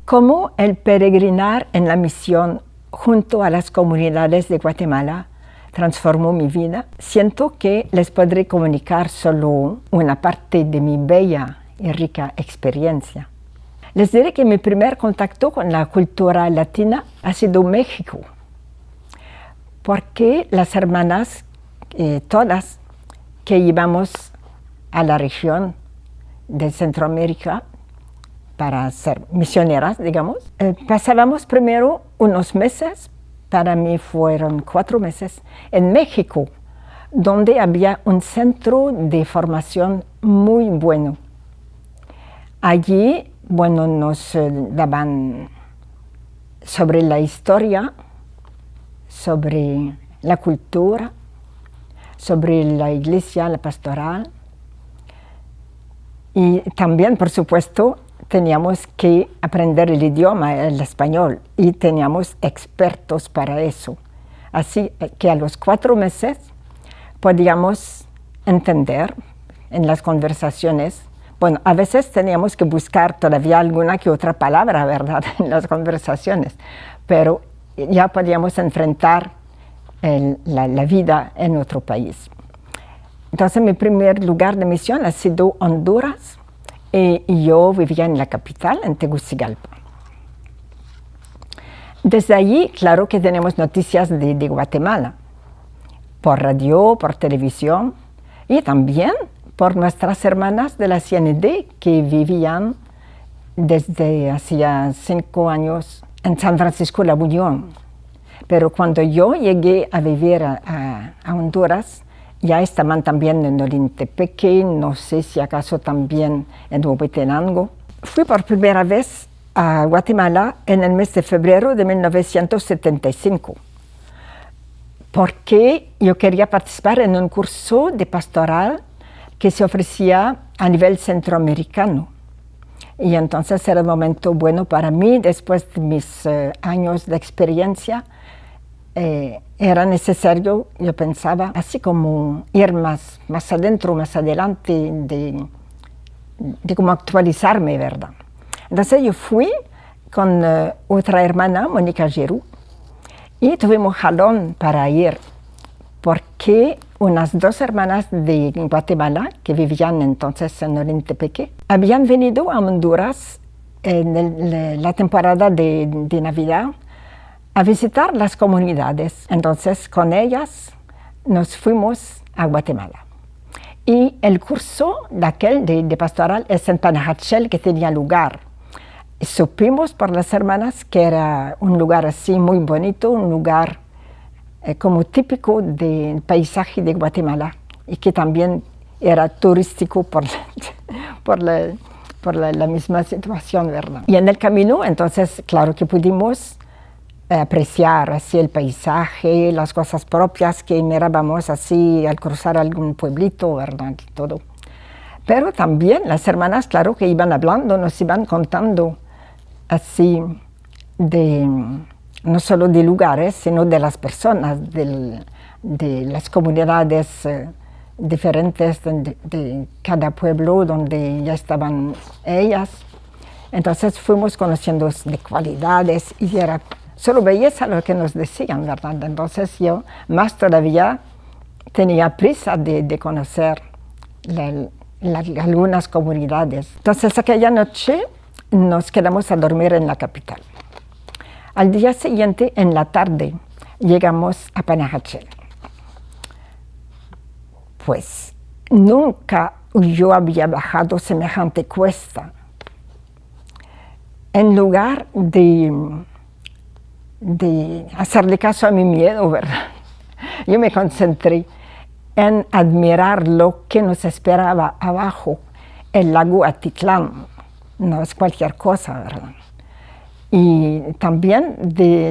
Cómo el peregrinar en la misión junto a las comunidades de Guatemala transformó mi vida. Siento que les podré comunicar solo una parte de mi bella y rica experiencia. Les diré que mi primer contacto con la cultura latina ha sido México, porque las hermanas, todas que íbamos a la región de Centroamérica para ser misioneras, digamos, pasábamos primero unos meses, para mí fueron 4 meses, en México, donde había un centro de formación muy bueno. Allí, bueno, nos daban sobre la historia, sobre la cultura, sobre la iglesia, la pastoral. Y también, por supuesto, teníamos que aprender el idioma, el español, y teníamos expertos para eso. Así que a los 4 meses podíamos entender en las conversaciones. Bueno, a veces teníamos que buscar todavía alguna que otra palabra, ¿verdad?, en las conversaciones, pero ya podíamos enfrentar la vida en otro país. Entonces, mi primer lugar de misión ha sido Honduras, y yo vivía en la capital, en Tegucigalpa. Desde allí, claro que tenemos noticias de Guatemala, por radio, por televisión, y también por nuestras hermanas de la CND que vivían desde hacía 5 años en San Francisco La Unión. Pero cuando yo llegué a vivir a Honduras, ya estaban también en Olintepeque, no sé si acaso también en Huehuetenango. Fui por primera vez a Guatemala en el mes de febrero de 1975, porque yo quería participar en un curso de pastoral que se ofrecía a nivel centroamericano. Y entonces era un momento bueno para mí, después de mis años de experiencia. Era necesario, yo pensaba, así como ir más adentro, más adelante, de cómo actualizarme, ¿verdad? Entonces yo fui con otra hermana, Mónica Giroux, y tuvimos jalón para ir, porque unas 2 hermanas de Guatemala, que vivían entonces en Olintepeque, habían venido a Honduras en la temporada de Navidad, a visitar las comunidades. Entonces, con ellas nos fuimos a Guatemala. Y el curso de pastoral es en Panajachel, que tenía lugar. Supimos por las hermanas que era un lugar así muy bonito, un lugar como típico del paisaje de Guatemala, y que también era turístico por la misma situación, ¿verdad? Y en el camino, entonces, claro que pudimos apreciar así el paisaje, las cosas propias que mirábamos así al cruzar algún pueblito, ¿verdad? Y todo. Pero también las hermanas, claro que iban hablando, nos iban contando así no solo de lugares, sino de las personas, de las comunidades diferentes de cada pueblo donde ya estaban ellas. Entonces fuimos conociendo de cualidades y era solo belleza lo que nos decían, ¿verdad? Entonces yo más todavía tenía prisa de conocer algunas comunidades. Entonces aquella noche nos quedamos a dormir en la capital. Al día siguiente, en la tarde, llegamos a Panajachel. Pues nunca yo había bajado semejante cuesta. En lugar de hacerle caso a mi miedo, ¿verdad?, yo me concentré en admirar lo que nos esperaba abajo, el lago Atitlán. No es cualquier cosa, ¿verdad? Y también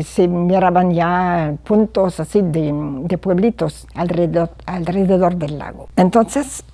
se miraban ya puntos así de pueblitos alrededor del lago. Entonces,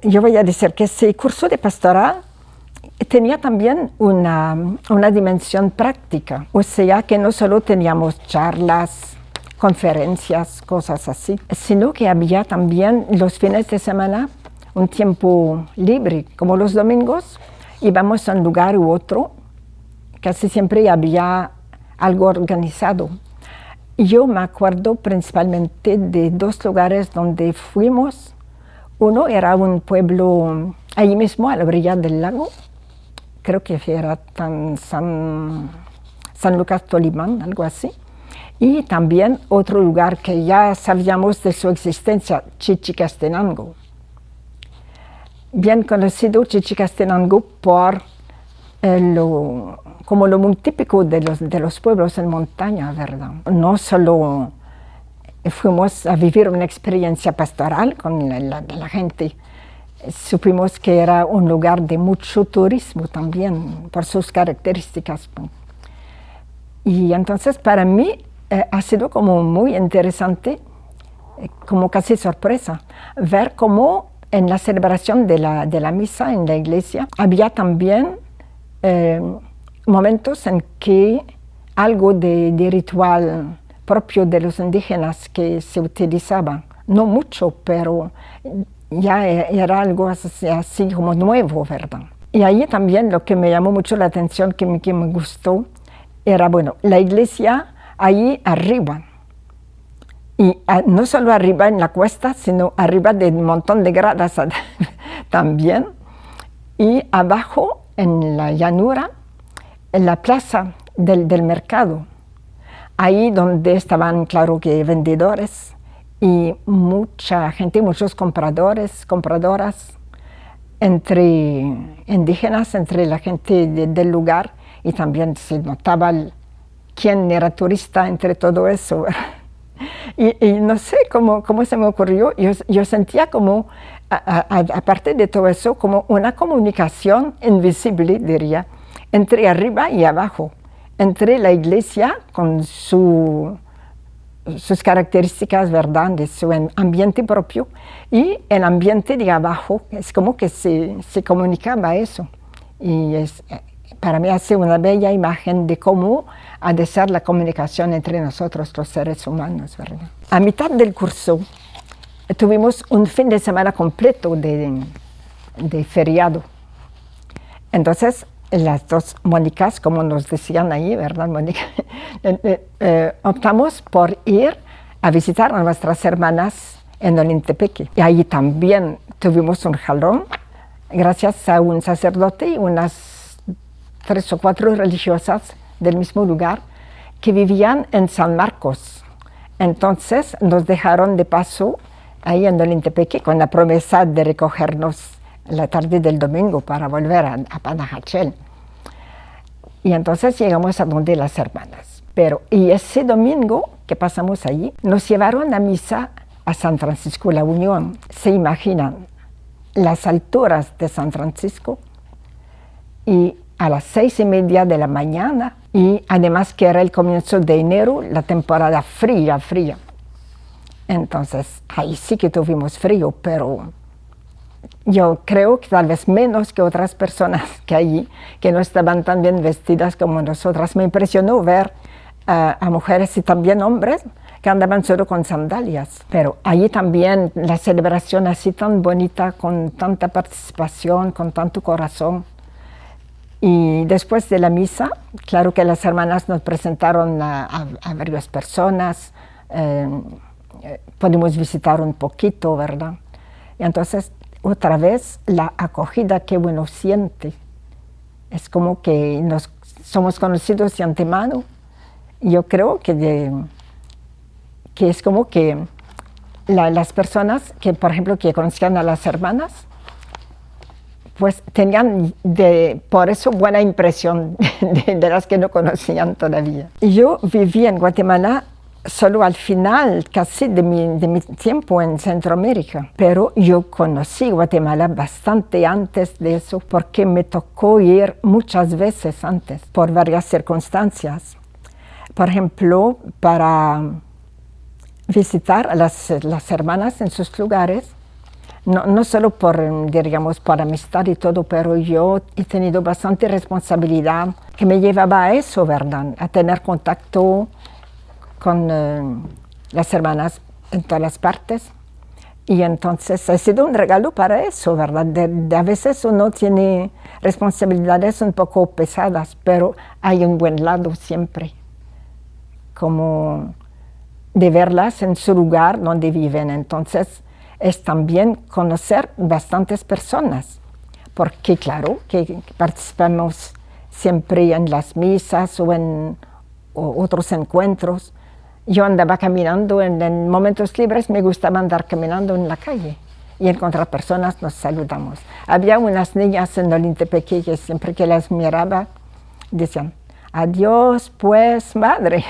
yo voy a decir que ese curso de pastoral tenía también una dimensión práctica, o sea que no solo teníamos charlas, conferencias, cosas así, sino que había también los fines de semana un tiempo libre, como los domingos, íbamos a un lugar u otro casi siempre había algo organizado. Yo me acuerdo principalmente de dos lugares donde fuimos. Uno era un pueblo ahí mismo, a la orilla del lago, creo que era San Lucas Tolimán, algo así. Y también otro lugar que ya sabíamos de su existencia, Chichicastenango. Bien conocido Chichicastenango por como lo muy típico de los pueblos en montaña, ¿verdad? No solo fuimos a vivir una experiencia pastoral con la gente, supimos que era un lugar de mucho turismo también, por sus características. Y entonces para mí ha sido como muy interesante, como casi sorpresa, ver cómo en la celebración de la misa en la iglesia había también momentos en que algo de ritual propio de los indígenas que se utilizaba, no mucho, pero ya era algo así como nuevo, ¿verdad? Y ahí también lo que me llamó mucho la atención, que me gustó, era, bueno, la iglesia ahí arriba. Y no solo arriba en la cuesta, sino arriba de un montón de gradas también. Y abajo, en la llanura, en la plaza del mercado. Ahí donde estaban, claro que vendedores y mucha gente, muchos compradores, compradoras, entre indígenas, entre la gente del lugar, y también se notaba quién era turista entre todo eso. Y no sé cómo se me ocurrió, yo sentía como, aparte de todo eso, como una comunicación invisible, diría, entre arriba y abajo, entre la iglesia con sus características, ¿verdad?, de su ambiente propio, y el ambiente de abajo. Es como que se comunicaba eso. Y para mí hace una bella imagen de cómo ha de ser la comunicación entre nosotros, los seres humanos, ¿verdad? A mitad del curso tuvimos un fin de semana completo de feriado. Entonces, las dos Mónicas, como nos decían ahí, ¿verdad, Mónica? Optamos por ir a visitar a nuestras hermanas en Olintepeque. Y ahí también tuvimos un jalón, gracias a un sacerdote y unas 3 o 4 religiosas del mismo lugar que vivían en San Marcos. Entonces nos dejaron de paso ahí en Olintepeque con la promesa de recogernos la tarde del domingo para volver a Panajachel. Y entonces llegamos a donde las hermanas. Y ese domingo que pasamos allí, nos llevaron a misa a San Francisco La Unión. ¿Se imaginan las alturas de San Francisco? Y a las 6:30 de la mañana, y además que era el comienzo de enero, la temporada fría. Entonces ahí sí que tuvimos frío, pero yo creo que tal vez menos que otras personas que allí, que no estaban tan bien vestidas como nosotras. Me impresionó ver a mujeres y también hombres que andaban solo con sandalias. Pero allí también la celebración así tan bonita, con tanta participación, con tanto corazón. Y después de la misa, claro que las hermanas nos presentaron a varias personas, pudimos visitar un poquito, ¿verdad? Y entonces, otra vez, la acogida que uno siente. Es como que somos conocidos de antemano. Yo creo que es como que las personas que, por ejemplo, que conocían a las hermanas, pues tenían por eso buena impresión de las que no conocían todavía. Yo viví en Guatemala solo al final casi de mi tiempo en Centroamérica, pero yo conocí Guatemala bastante antes de eso, porque me tocó ir muchas veces antes por varias circunstancias. Por ejemplo, para visitar a las hermanas en sus lugares. No solo digamos, por amistad y todo, pero yo he tenido bastante responsabilidad que me llevaba a eso, ¿verdad? A tener contacto con las hermanas en todas las partes. Y entonces ha sido un regalo para eso, ¿verdad? A veces uno tiene responsabilidades un poco pesadas, pero hay un buen lado siempre, como de verlas en su lugar donde viven. Entonces es también conocer bastantes personas, porque claro, que participamos siempre en las misas o en otros encuentros. Yo andaba caminando en momentos libres, me gustaba andar caminando en la calle y encontrar personas, nos saludamos. Había unas niñas en Olintepeque que siempre que las miraba decían, adiós pues madre.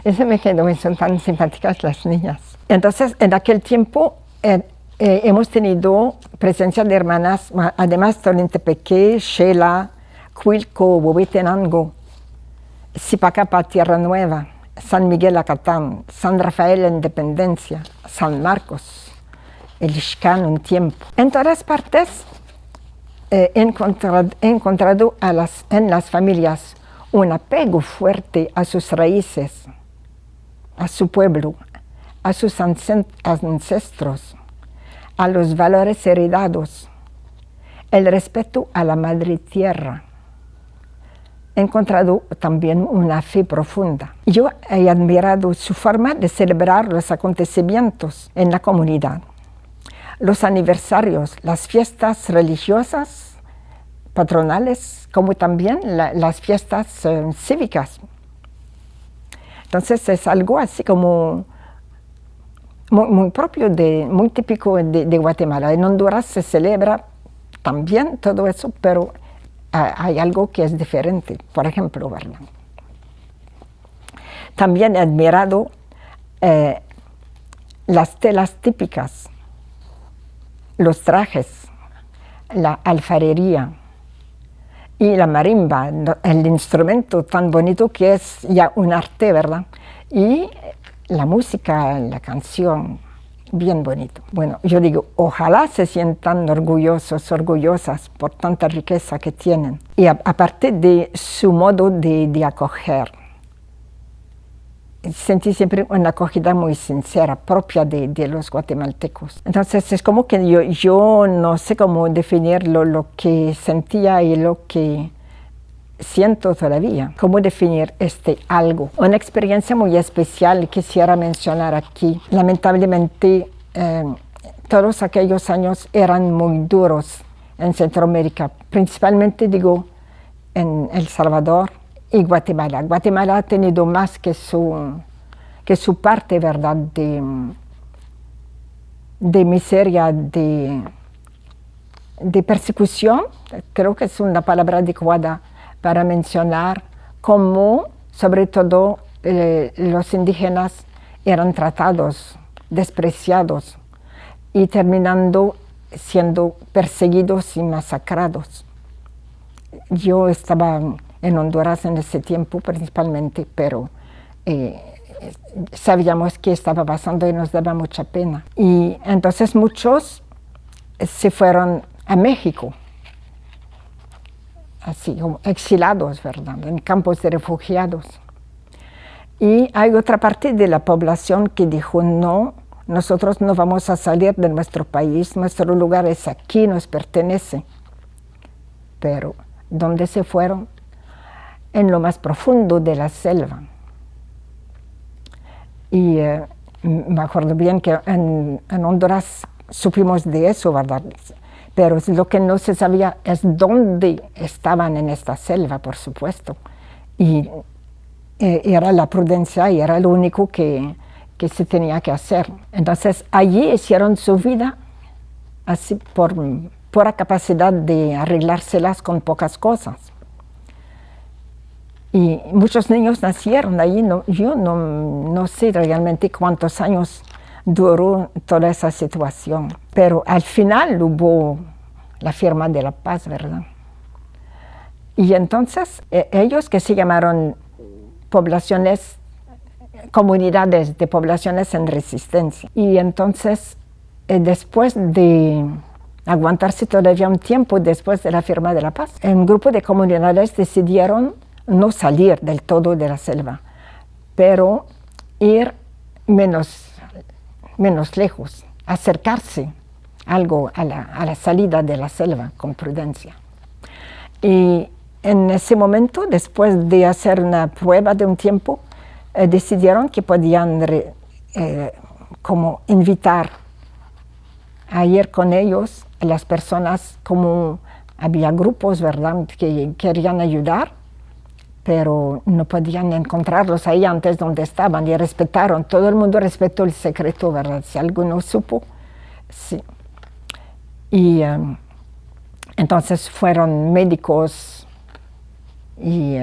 Eso me quedó, son tan simpáticas las niñas. Entonces en aquel tiempo hemos tenido presencia de hermanas, además de Olintepeque, Xela, Cuilco, Huehuetenango, Zipacapa, Tierra Nueva, San Miguel Acatán, San Rafael Independencia, San Marcos, el Ixcán un tiempo. En todas partes he encontrado en las familias un apego fuerte a sus raíces, a su pueblo, a sus ancestros, a los valores heredados, el respeto a la madre tierra. He encontrado también una fe profunda. Yo he admirado su forma de celebrar los acontecimientos en la comunidad, los aniversarios, las fiestas religiosas, patronales, como también las fiestas cívicas. Entonces es algo así como muy propio, muy típico de Guatemala. En Honduras se celebra también todo eso, pero hay algo que es diferente, por ejemplo, ¿verdad? También he admirado las telas típicas, los trajes, la alfarería y la marimba, el instrumento tan bonito que es ya un arte, ¿verdad? Y la música, la canción, bien bonito. Bueno, yo digo, ojalá se sientan orgullosos, orgullosas por tanta riqueza que tienen. Y aparte de su modo de acoger, sentí siempre una acogida muy sincera, propia de los guatemaltecos. Entonces es como que yo no sé cómo definir lo que sentía y lo que siento todavía. ¿Cómo definir algo? Una experiencia muy especial quisiera mencionar aquí. Lamentablemente, todos aquellos años eran muy duros en Centroamérica, principalmente digo en El Salvador y Guatemala. Guatemala ha tenido más que su parte, ¿verdad?, de miseria, de persecución. Creo que es una palabra adecuada para mencionar cómo, sobre todo, los indígenas eran tratados, despreciados y terminando siendo perseguidos y masacrados. Yo estaba en Honduras en ese tiempo principalmente, pero sabíamos qué estaba pasando y nos daba mucha pena. Y entonces muchos se fueron a México, así como exilados, ¿verdad?, en campos de refugiados. Y hay otra parte de la población que dijo, no, nosotros no vamos a salir de nuestro país, nuestro lugar es aquí, nos pertenece. Pero, ¿dónde se fueron? En lo más profundo de la selva. Y me acuerdo bien que en Honduras supimos de eso, ¿verdad? Pero lo que no se sabía es dónde estaban en esta selva, por supuesto. Y era la prudencia y era lo único que se tenía que hacer. Entonces allí hicieron su vida así por pura capacidad de arreglárselas con pocas cosas. Y muchos niños nacieron allí. Yo no sé realmente cuántos años duró toda esa situación. Pero al final hubo la firma de la paz, ¿verdad? Y entonces ellos, que se llamaron comunidades de poblaciones en resistencia. Y entonces, después de aguantarse todavía un tiempo después de la firma de la paz, un grupo de comunidades decidieron no salir del todo de la selva, pero ir menos lejos. acercarse algo a la salida de la selva con prudencia. Y en ese momento, después de hacer una prueba de un tiempo, decidieron que podían como invitar a ir con ellos a las personas, como había grupos, ¿verdad?, que querían ayudar, pero no podían encontrarlos ahí antes donde estaban, y respetaron, todo el mundo respetó el secreto, ¿verdad? Si alguno supo, sí. Y entonces fueron médicos y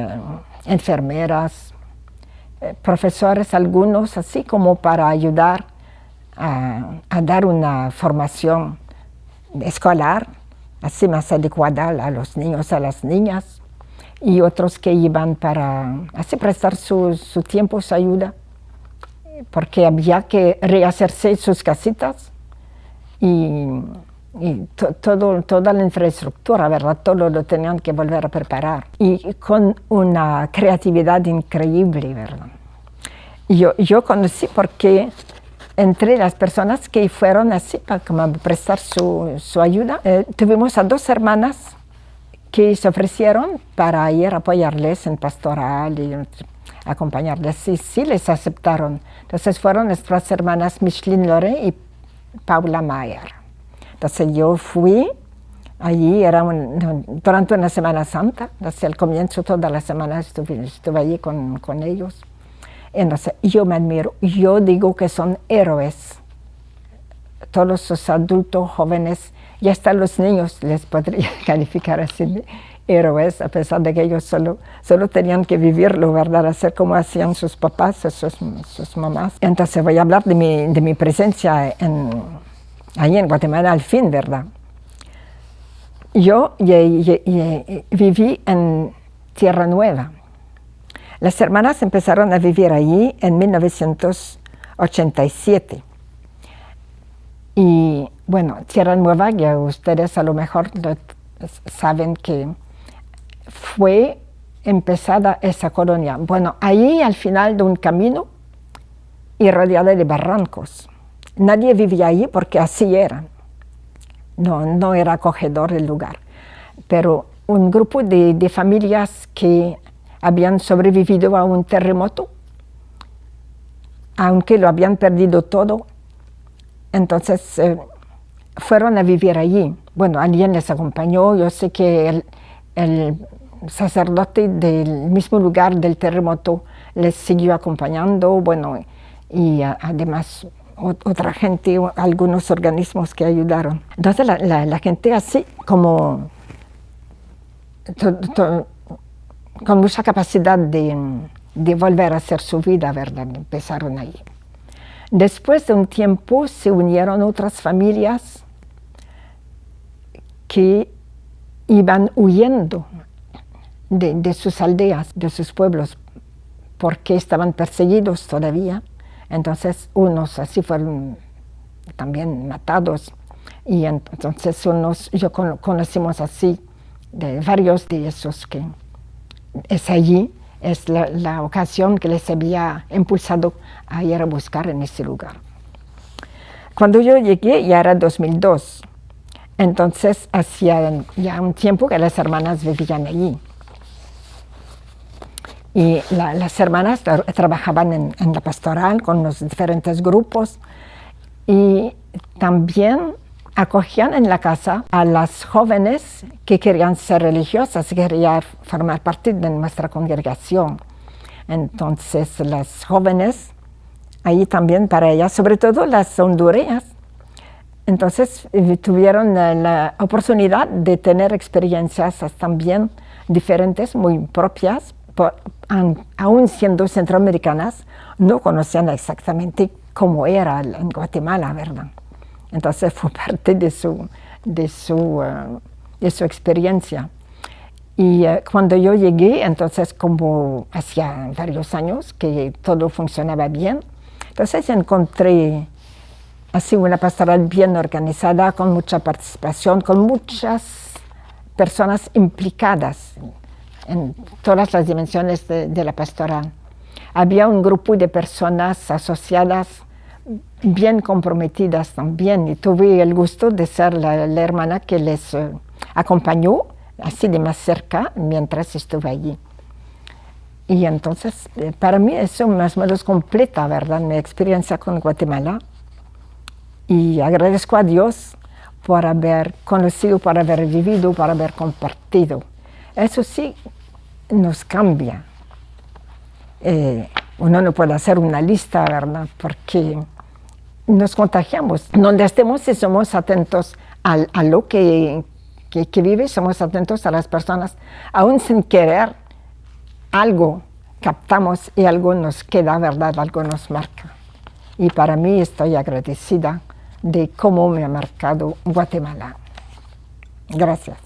enfermeras, profesores, algunos, así como para ayudar a dar una formación escolar así más adecuada a los niños, a las niñas, y otros que iban para así prestar su tiempo, su ayuda, porque había que rehacerse sus casitas y toda la infraestructura, ¿verdad? Todo lo tenían que volver a preparar, y con una creatividad increíble, ¿verdad? Yo conocí, porque entre las personas que fueron así para prestar su ayuda, tuvimos a 2 hermanas que se ofrecieron para ir a apoyarles en pastoral y acompañarles, y sí les aceptaron. Entonces fueron nuestras hermanas Micheline Lore y Paula Mayer. Entonces yo fui allí, durante una Semana Santa, desde el comienzo toda la semana estuve allí con ellos. Entonces yo me admiro, yo digo que son héroes, todos los adultos jóvenes, y hasta los niños les podría calificar así de héroes, a pesar de que ellos solo tenían que vivirlo, ¿verdad?, hacer como hacían sus papás, sus mamás. Entonces voy a hablar de mi presencia ahí en Guatemala al fin, ¿verdad? Yo viví en Tierra Nueva. Las hermanas empezaron a vivir allí en 1987. Y bueno, Tierra Nueva, ya ustedes a lo mejor saben que fue empezada esa colonia. Bueno, ahí al final de un camino y rodeada de barrancos. Nadie vivía allí porque así era. No era acogedor el lugar. Pero un grupo de familias que habían sobrevivido a un terremoto, aunque lo habían perdido todo, entonces fueron a vivir allí. Bueno, alguien les acompañó. Yo sé que el sacerdote del mismo lugar del terremoto les siguió acompañando, bueno, y además otra gente, algunos organismos que ayudaron. Entonces la gente así como con mucha capacidad de volver a hacer su vida, ¿verdad? Empezaron allí. Después de un tiempo se unieron otras familias que iban huyendo de sus aldeas, de sus pueblos, porque estaban perseguidos todavía. Entonces unos así fueron también matados, y entonces conocimos así de varios de esos que es allí, es la ocasión que les había impulsado a ir a buscar en ese lugar. Cuando yo llegué ya era 2002, entonces hacía ya un tiempo que las hermanas vivían allí. Y las hermanas trabajaban en la pastoral con los diferentes grupos, y también acogían en la casa a las jóvenes que querían ser religiosas, que querían formar parte de nuestra congregación. Entonces las jóvenes, ahí también para ellas, sobre todo las hondureñas, entonces tuvieron la oportunidad de tener experiencias también diferentes, muy propias. Aún siendo centroamericanas, no conocían exactamente cómo era en Guatemala, ¿verdad? Entonces fue parte de su experiencia. Y cuando yo llegué, entonces como hacía varios años que todo funcionaba bien, entonces encontré así una pastoral bien organizada, con mucha participación, con muchas personas implicadas en todas las dimensiones de la pastoral. Había un grupo de personas asociadas bien comprometidas también. Y tuve el gusto de ser la hermana que les acompañó así de más cerca mientras estuve allí. Y entonces, para mí eso más o menos completa, ¿verdad?, mi experiencia con Guatemala. Y agradezco a Dios por haber conocido, por haber vivido, por haber compartido. Eso sí nos cambia. Uno no puede hacer una lista, ¿verdad?, porque nos contagiamos. Donde estemos, si somos atentos a lo que vive, somos atentos a las personas, aún sin querer, algo captamos y algo nos queda, ¿verdad?, algo nos marca. Y para mí estoy agradecida de cómo me ha marcado Guatemala. Gracias.